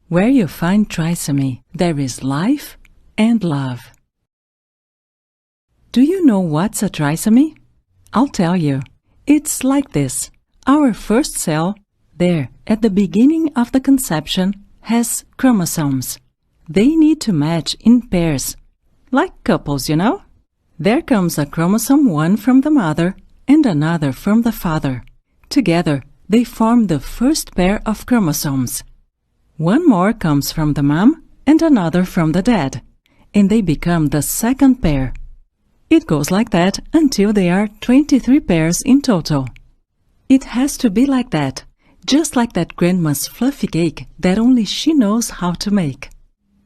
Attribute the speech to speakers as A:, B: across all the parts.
A: Where you find trisomy, there is life and love. Do you know what's a trisomy? I'll tell you. It's like this. Our first cell, there at the beginning of the conception, has chromosomes. They need to match in pairs, like couples, you know? There comes a chromosome 1 from the mother and another from the father. Together, they form the first pair of chromosomes. One more comes from the mom and another from the dad, and they become the second pair. It goes like that until there are 23 pairs in total. It has to be like that, just like that grandma's fluffy cake that only she knows how to make.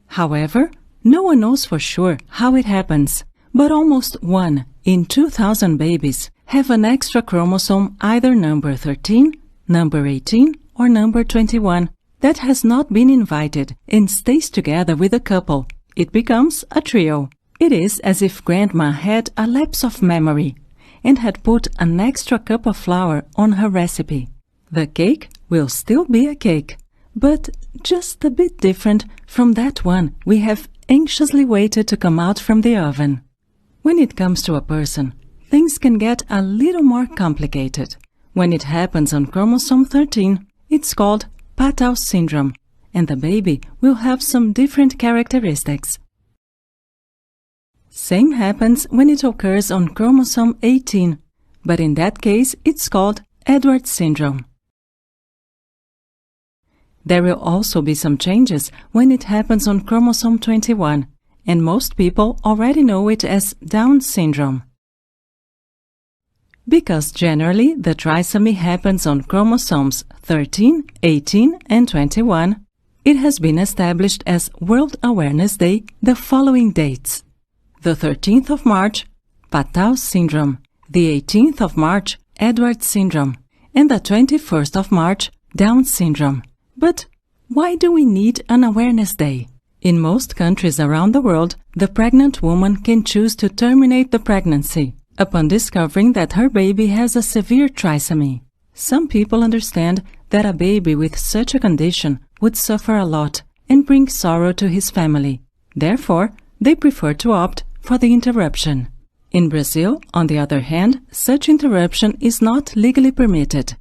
A: However, no one knows for sure how it happens, but almost 1 in 2,000 babies have an extra chromosome, either number 13, number 18, or number 21, that has not been invited and stays together with a couple. It becomes a trio. It is as if grandma had a lapse of memory and had put an extra cup of flour on her recipe. The cake will still be a cake, but just a bit different from that one we have anxiously waited to come out from the oven. When it comes to a person, things can get a little more complicated. When it happens on chromosome 13, it's called Patau syndrome, and the baby will have some different characteristics. Same happens when it occurs on chromosome 18, but in that case it's called Edwards syndrome. There will also be some changes when it happens on chromosome 21, and most people already know it as Down syndrome. Because generally the trisomy happens on chromosomes 13, 18, and 21, it has been established as World Awareness Day the following dates. The 13th of March, Patau syndrome, the 18th of March, Edwards syndrome, and the 21st of March, Down syndrome. But why do we need an awareness day? In most countries around the world, the pregnant woman can choose to terminate the pregnancy upon discovering that her baby has a severe trisomy. Some people understand that a baby with such a condition would suffer a lot and bring sorrow to his family. Therefore, they prefer to opt for the interruption. In Brazil, on the other hand, such interruption is not legally permitted.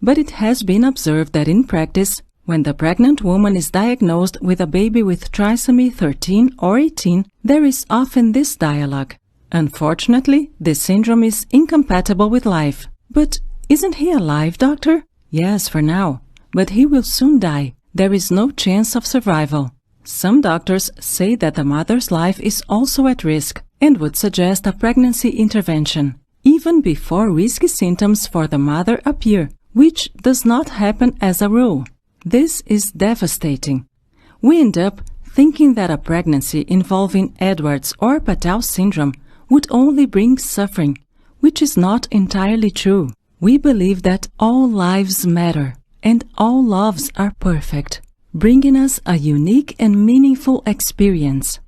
A: But it has been observed that in practice, when the pregnant woman is diagnosed with a baby with trisomy 13 or 18, there is often this dialogue. Unfortunately, this syndrome is incompatible with life. But isn't he alive, doctor? Yes, for now. But he will soon die. There is no chance of survival. Some doctors say that the mother's life is also at risk and would suggest a pregnancy intervention, even before risky symptoms for the mother appear, which does not happen as a rule. This is devastating. We end up thinking that a pregnancy involving Edwards or Patau syndrome would only bring suffering, which is not entirely true. We believe that all lives matter and all loves are perfect, bringing us a unique and meaningful experience.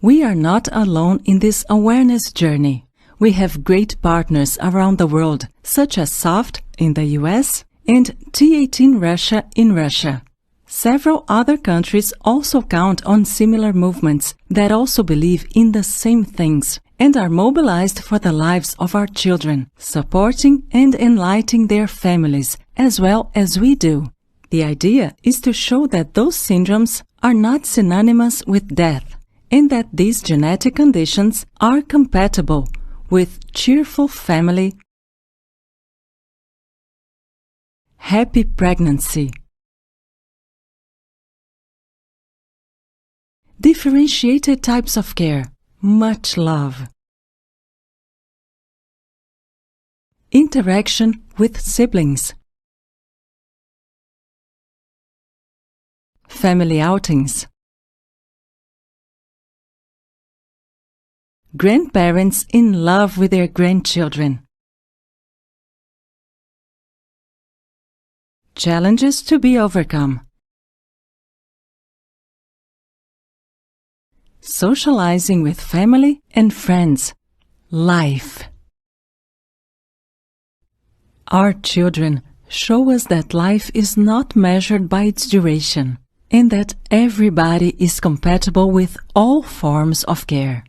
A: We are not alone in this awareness journey. We have great partners around the world, such as SOFT in the US and T18 Russia in Russia. Several other countries also count on similar movements that also believe in the same things and are mobilized for the lives of our children, supporting and enlightening their families as well as we do. The idea is to show that those syndromes are not synonymous with death and that these genetic conditions are compatible with cheerful family, happy pregnancy, differentiated types of care, much love, interaction with siblings, family outings, grandparents in love with their grandchildren, challenges to be overcome, socializing with family and friends, life. Our children show us that life is not measured by its duration. and that everybody is compatible with all forms of care.